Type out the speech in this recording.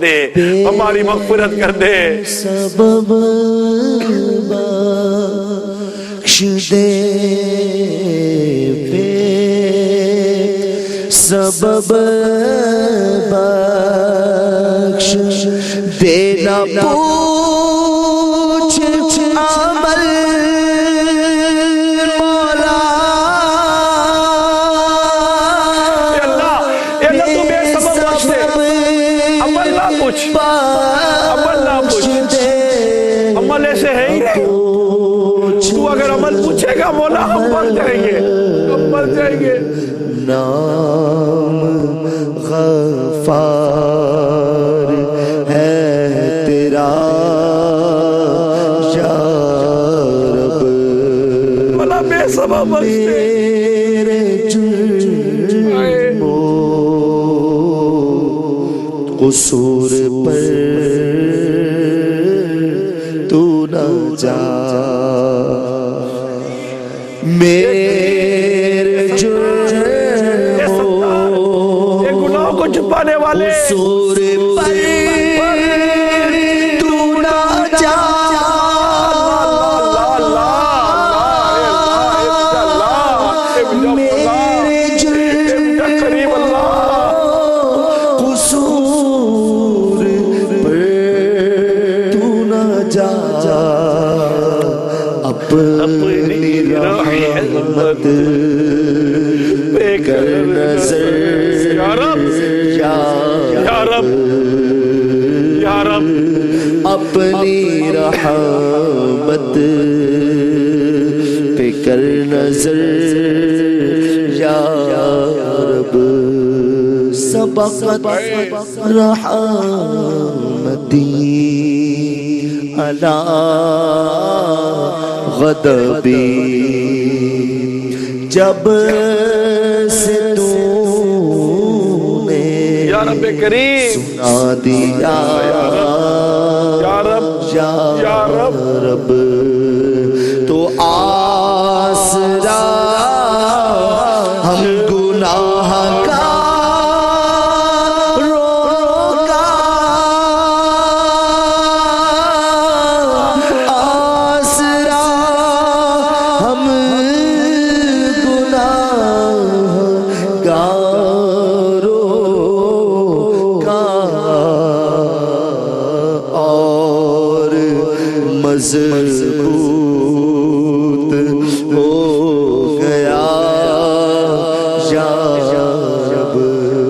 دے، ہماری مغفرت کر دے۔ سبب بخش دے بے سبب بخش دے نہ پوچھ عمل مولا اے اللہ تو بے سبب بخش دے، عمل نہ پوچھ، عمل نہ پوچھ، عمل ایسے ہے ہی نہیں۔ تو اگر عمل پوچھے گا مولا ہم مر جائیں گے، ہم مر جائیں گے۔ نام غفار ہے تیرا یا رب، مولا بے سبب بخش دے۔ میرے جرم و قصور پر تو نہ جا، میرے جرم اے گناہ کو چھپانے والے قصور پر تو نہ جا، میرے جرم قصور پر تو نہ جا، اپنی رحمت پہ کر نظر یا رب، یا رب، یا رب، اپنی رحمت پہ کر نظر یا رب، سبقت رحمتی علی غضبی، جب سے تو نے یا رب کریم، سنا دیا یا رب، یا رب